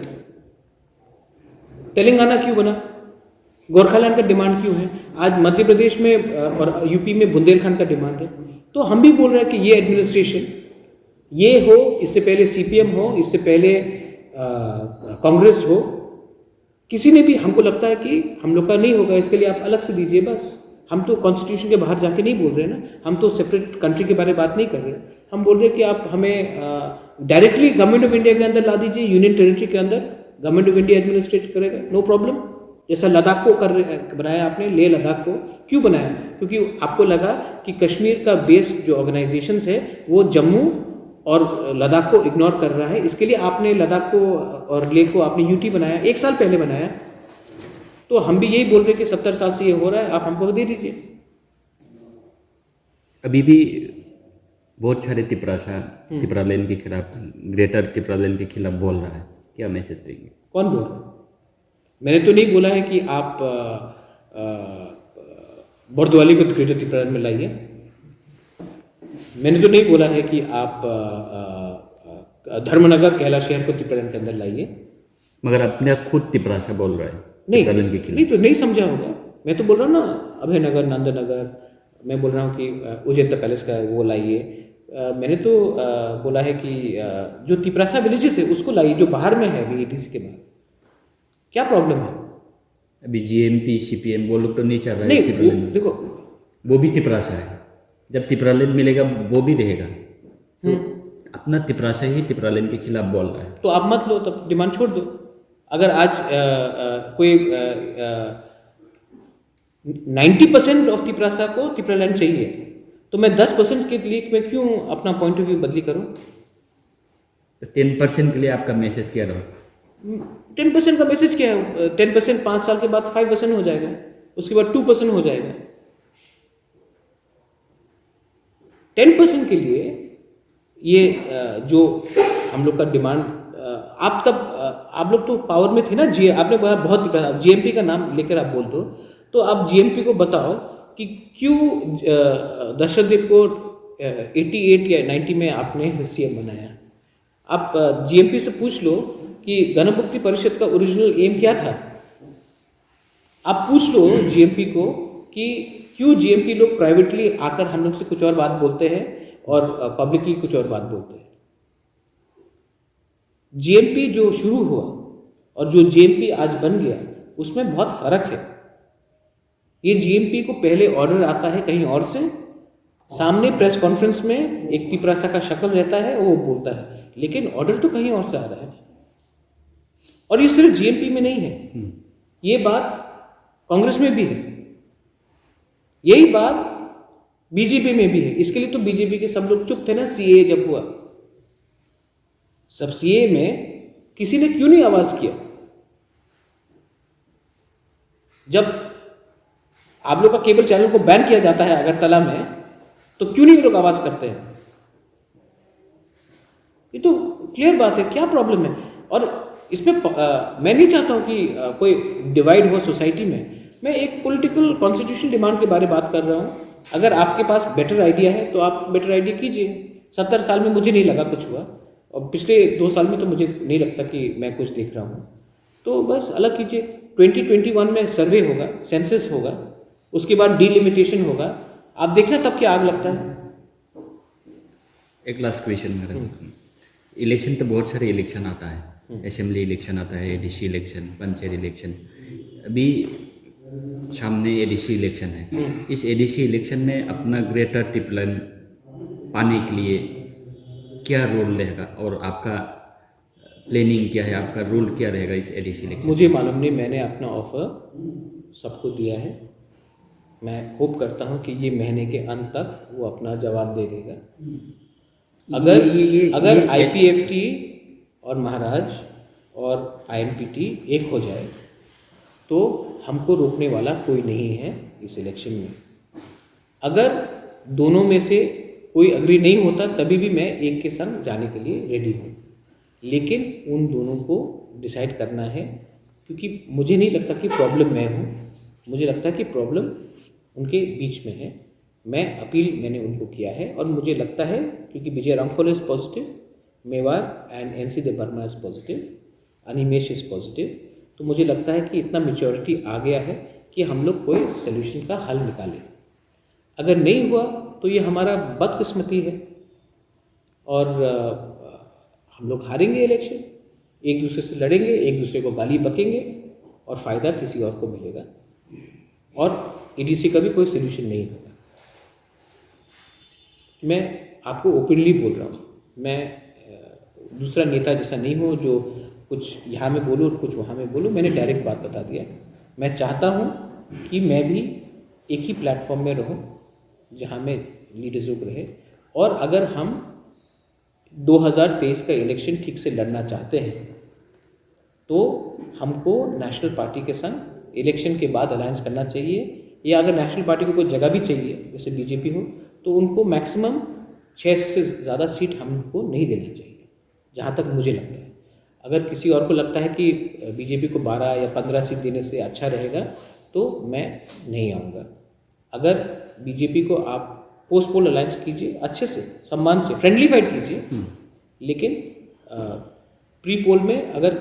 तेलंगाना क्यों बना? गोरखालैंड का डिमांड क्यों है? आज मध्य प्रदेश में और यूपी में बुंदेलखंड का डिमांड है। तो हम भी बोल रहे हैं कि ये एडमिनिस्ट्रेशन, ये हो, इससे पहले सीपीएम हो, इससे पहले कांग्रेस हो, किसी ने भी, हमको लगता है कि हम लोग का नहीं होगा, इसके लिए आप अलग से दीजिए बस। हम तो कॉन्स्टिट्यूशन के बाहर जाके नहीं बोल रहे ना, हम तो सेपरेट कंट्री के बारे में बात नहीं कर रहे। हम बोल रहे हैं कि आप हमें डायरेक्टली गवर्नमेंट ऑफ इंडिया के अंदर ला दीजिए, यूनियन टेरिटरी के अंदर गवर्नमेंट ऑफ इंडिया एडमिनिस्ट्रेट करेगा, नो प्रॉब्लम। जैसा लद्दाख को बनाया आपने, लेह लद्दाख को क्यों बनाया? क्योंकि आपको लगा कि कश्मीर का बेस जो ऑर्गेनाइजेशंस है वो जम्मू और लद्दाख को इग्नोर कर रहा है, इसके लिए आपने लद्दाख को और लेह को आपने यूटी बनाया, 1 साल पहले बनाया। तो हम भी यही बोल रहे कि 70 साल से ये हो रहा है, आप हमको दे दीजिए। अभी भी बहुत सारे त्रिपुरालैंड के खिलाफ, ग्रेटर त्रिपुरालैंड के खिलाफ बोल रहा है, क्या मैसेज देंगे? कौन बोल रहा है? मैंने तो नहीं बोला है कि आप बर्दवाली को ग्रेटर त्रिपुरालैंड में लाइए, मैंने तो नहीं बोला है कि आप धर्मनगर कहला शहर को त्रिपुरालैंड के अंदर लाइए। मगर अपने खुद त्रिपुरासा बोल रहा है नहीं, त्रिपुरालैंड के खिलाफ। नहीं तो नहीं समझा होगा। मैं तो बोल रहा हूँ ना, अभयनगर, नंदनगर, मैं बोल रहा हूँ कि उजैंता पैलेस का वो लाइए। मैंने तो बोला है कि जो त्रिपुरासा विलेजेस है उसको लाइए, जो बाहर में है बीएटीसी के बाहर। क्या प्रॉब्लम है? अभी जीएमपी सीपीएम वो लोग तो नहीं चाह रहे नहीं, त्रिपुरालैंड, देखो वो भी त्रिपुरासा है। जब त्रिपुरालैंड मिलेगा वो भी रहेगा, तो अपना त्रिपुरासा ही त्रिपुरालैंड के खिलाफ बोल रहा है। तो आप मत लो, तब डिमांड छोड़ दो। अगर आज कोई 90% ऑफ त्रिपुरासा को त्रिपुरालैंड चाहिए, तो मैं 10% के लिए मैं क्यों अपना पॉइंट ऑफ व्यू बदली करूं? 10% के लिए आपका मैसेज क्या रहा? 10% का मैसेज क्या है? 10% 5 साल के बाद 5% हो जाएगा, उसके बाद 2% हो जाएगा। 10% के लिए ये जो हम लोग का डिमांड, आप लोग तो पावर में थे ना, आपने बहुत जीएमपी का नाम लेकर आप बोल दो, तो आप जीएमपी को बताओ कि क्यों दशरथदेव को 88 या 90 में आपने सीएम बनाया। आप जीएमपी से पूछ लो कि गणमुक्ति परिषद का ओरिजिनल एम क्या था। आप पूछ लो जीएमपी को कि क्यों जीएमपी लोग प्राइवेटली आकर हम लोग से कुछ और बात बोलते हैं और पब्लिकली कुछ और बात बोलते हैं। जीएमपी जो शुरू हुआ और जो जीएमपी आज बन गया, उसमें बहुत फर्क है। ये जीएमपी को पहले ऑर्डर आता है कहीं और से, सामने प्रेस कॉन्फ्रेंस में एक त्रिपुरासा का शक्ल रहता है, वो बोलता है, लेकिन ऑर्डर तो कहीं और से आ रहा है। और ये सिर्फ जीएमपी में नहीं है, ये बात कांग्रेस में भी है, यही बात बीजेपी में भी है। इसके लिए तो बीजेपी के सब लोग चुप थे ना, सीए जब हुआ, सब सीए में किसी ने क्यों नहीं आवाज किया? जब आप लोग का केबल चैनल को बैन किया जाता है अगरतला में, तो क्यों नहीं ये लोग आवाज़ करते हैं? ये तो क्लियर बात है, क्या प्रॉब्लम है? और इसमें मैं नहीं चाहता हूँ कि कोई डिवाइड हो सोसाइटी में। मैं एक पॉलिटिकल कॉन्स्टिट्यूशन डिमांड के बारे में बात कर रहा हूँ। अगर आपके पास बेटर आइडिया है तो आप बेटर आइडिया कीजिए। 70 साल में मुझे नहीं लगा कुछ हुआ, और पिछले 2 साल में तो मुझे नहीं लगता कि मैं कुछ देख रहा हूँ। तो बस अलग कीजिए। 2021 में सर्वे होगा, सेंसस होगा, उसके बाद डिलिमिटेशन होगा, आप देखना तब क्या आग लगता है। एक लास्ट क्वेश्चन मेरा, इलेक्शन तो बहुत सारे इलेक्शन आता है, असेंबली इलेक्शन आता है, एडीसी इलेक्शन, पंचायत इलेक्शन, अभी सामने एडीसी इलेक्शन है। इस एडीसी इलेक्शन में अपना ग्रेटर टिपलन पाने के लिए क्या रोल रहेगा और आपका प्लानिंग क्या है, आपका रोल क्या रहेगा इस एडीसी इलेक्शन? मुझे मालूम नहीं, मैंने अपना ऑफर सबको दिया है। मैं होप करता हूँ कि ये महीने के अंत तक वो अपना जवाब दे देगा। अगर आईपीएफटी और महाराज और आईएनपीटी एक हो जाए तो हमको रोकने वाला कोई नहीं है इस इलेक्शन में। अगर दोनों में से कोई अग्री नहीं होता तभी भी मैं एक के संग जाने के लिए रेडी हूँ, लेकिन उन दोनों को डिसाइड करना है, क्योंकि मुझे नहीं लगता कि प्रॉब्लम मैं हूँ, मुझे लगता है कि प्रॉब्लम उनके बीच में है। मैं अपील मैंने उनको किया है, और मुझे लगता है क्योंकि Vijay Ramphal is positive, Mewar and NC Debbarma is positive, Animesh is positive, तो मुझे लगता है कि इतना मेच्योरिटी आ गया है कि हम लोग कोई सोल्यूशन का हल निकालें। अगर नहीं हुआ तो ये हमारा बदकिस्मती है, और हम लोग हारेंगे इलेक्शन, एक दूसरे से लड़ेंगे, एक दूसरे को गाली बकेंगे, और फ़ायदा किसी और को मिलेगा, और एडीसी का भी कोई सोल्यूशन नहीं होगा। मैं आपको ओपनली बोल रहा हूँ, मैं दूसरा नेता जैसा नहीं हूँ जो कुछ यहाँ में बोलूँ और कुछ वहाँ में बोलूँ। मैंने डायरेक्ट बात बता दिया। मैं चाहता हूँ कि मैं भी एक ही प्लेटफॉर्म में रहूँ जहाँ में लीडरशिप रहे, और अगर हम 2023 का इलेक्शन ठीक से लड़ना चाहते हैं तो हमको नेशनल पार्टी के संग इलेक्शन के बाद अलायंस करना चाहिए, या अगर नेशनल पार्टी को कोई जगह भी चाहिए जैसे बीजेपी हो तो उनको मैक्सिमम 6 से ज़्यादा सीट हमको नहीं देना चाहिए, जहाँ तक मुझे लगता है। अगर किसी और को लगता है कि बीजेपी को 12 या 15 सीट देने से अच्छा रहेगा तो मैं नहीं आऊँगा। अगर बीजेपी को आप पोस्ट पोल अलायंस कीजिए, अच्छे से, सम्मान से, फ्रेंडली फाइट कीजिए, लेकिन प्री पोल में अगर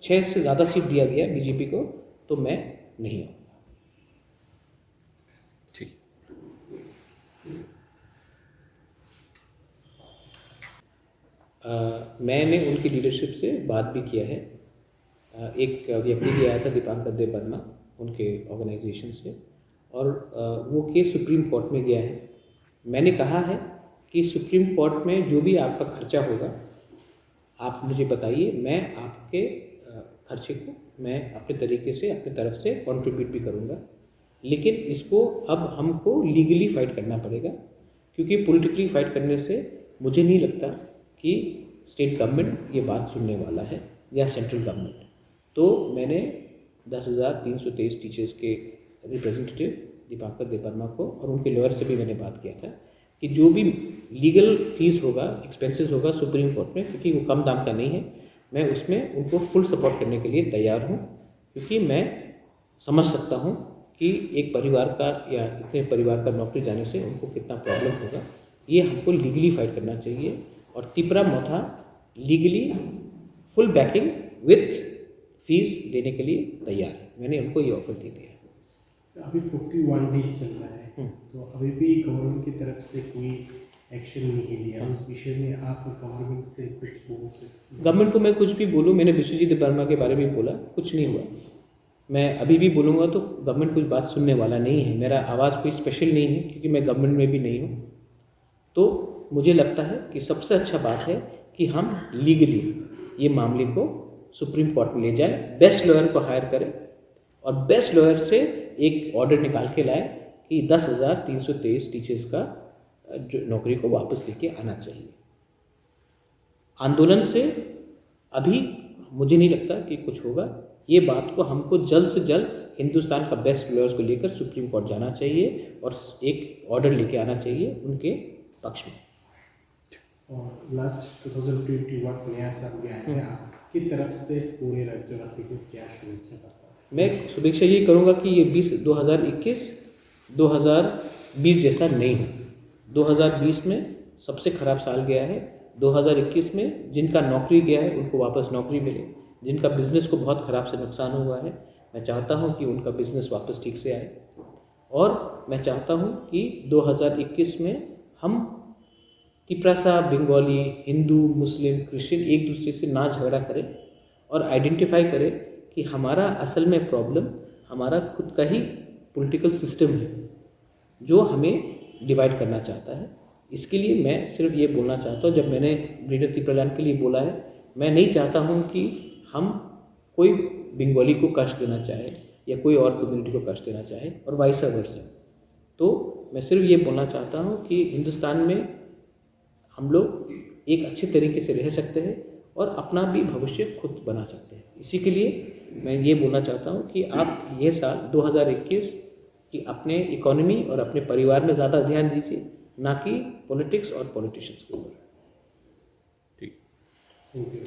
6 से ज़्यादा सीट दिया गया बीजेपी को तो मैं नहीं आऊँगा। ठीक। मैंने उनकी लीडरशिप से बात भी किया है। एक व्यक्ति भी आया था, दीपांकर देबबर्मा, उनके ऑर्गेनाइजेशन से, और वो केस सुप्रीम कोर्ट में गया है। मैंने कहा है कि सुप्रीम कोर्ट में जो भी आपका खर्चा होगा आप मुझे बताइए, मैं आपके खर्चे को मैं अपने तरीके से अपनी तरफ से कंट्रीब्यूट भी करूँगा, लेकिन इसको अब हमको लीगली फाइट करना पड़ेगा, क्योंकि पॉलिटिकली फाइट करने से मुझे नहीं लगता कि स्टेट गवर्नमेंट ये बात सुनने वाला है या सेंट्रल गवर्नमेंट। तो मैंने 10,323 टीचर्स के रिप्रेजेंटेटिव दीपांकर देबबर्मा को और उनके लॉयर से भी मैंने बात किया था कि जो भी लीगल फीस होगा, एक्सपेंसेस होगा सुप्रीम कोर्ट में, क्योंकि वो कम दाम का नहीं है, मैं उसमें उनको फुल सपोर्ट करने के लिए तैयार हूँ, क्योंकि मैं समझ सकता हूँ कि एक परिवार का या इतने परिवार का नौकरी जाने से उनको कितना प्रॉब्लम होगा। ये हमको लीगली फाइट करना चाहिए, और Tipra Motha legally full backing with fees देने के लिए तैयार है। मैंने उनको ये ऑफर दे दिया है। अभी 41 डेज चल रहा है, तो अभी भी गवर्नमेंट की तरफ से कोई एक्शन नहीं लिया उस विषय में, आप गवर्नमेंट से कुछ बोल सकते हैं? गवर्नमेंट को मैं कुछ भी बोलूँ, मैंने विश्वजीत देबबर्मा के बारे में बोला, कुछ नहीं हुआ। मैं अभी भी बोलूँगा तो गवर्नमेंट कुछ बात सुनने वाला नहीं है। मेरा आवाज़ कोई स्पेशल नहीं है, क्योंकि मैं गवर्नमेंट में भी नहीं हूँ। तो मुझे लगता है कि सबसे अच्छा बात है कि हम लीगली ये मामले को सुप्रीम कोर्ट में ले जाए, बेस्ट लॉयर को हायर करें, और बेस्ट लॉयर से एक ऑर्डर निकाल के लाए कि 10,323 टीचर्स का जो नौकरी को वापस लेके आना चाहिए। आंदोलन से अभी मुझे नहीं लगता कि कुछ होगा। ये बात को हमको जल्द से जल्द हिंदुस्तान का बेस्ट लॉयर्स को लेकर सुप्रीम कोर्ट जाना चाहिए और एक ऑर्डर लेके आना चाहिए उनके पक्ष में। और लास्ट 2021 नया साल गया है, आपकी तरफ से पूरे राज्यवासी को क्या शुभेच्छा करता है? मैं शुभेच्छा ये करूँगा कि ये 2021 2020 जैसा नहीं हो। 2020 में सबसे खराब साल गया है। 2021 में जिनका नौकरी गया है उनको वापस नौकरी मिले, जिनका बिजनेस को बहुत ख़राब से नुकसान हुआ है मैं चाहता हूं कि उनका बिजनेस वापस ठीक से आए। और मैं चाहता हूं कि 2021 में हम तिपरासा, बंगाली, हिंदू, मुस्लिम, क्रिश्चियन एक दूसरे से ना झगड़ा करें और आइडेंटिफाई करें कि हमारा असल में प्रॉब्लम हमारा खुद का ही पॉलिटिकल सिस्टम है जो हमें डिवाइड करना चाहता है। इसके लिए मैं सिर्फ ये बोलना चाहता हूँ, जब मैंने ब्रीडर तिपरालैंड के लिए बोला है, मैं नहीं चाहता हूँ कि हम कोई बंगाली को कष्ट देना चाहे या कोई और कम्युनिटी को कष्ट देना चाहे और वाइस वर्सा। तो मैं सिर्फ ये बोलना चाहता हूँ कि हिंदुस्तान में हम लोग एक अच्छे तरीके से रह सकते हैं और अपना भी भविष्य खुद बना सकते हैं। इसी के लिए मैं ये बोलना चाहता हूँ कि आप ये साल 2021 कि अपने इकोनॉमी और अपने परिवार में ज़्यादा ध्यान दीजिए, ना कि पॉलिटिक्स और पॉलिटिशियंस के ऊपर। ठीक। Thank you.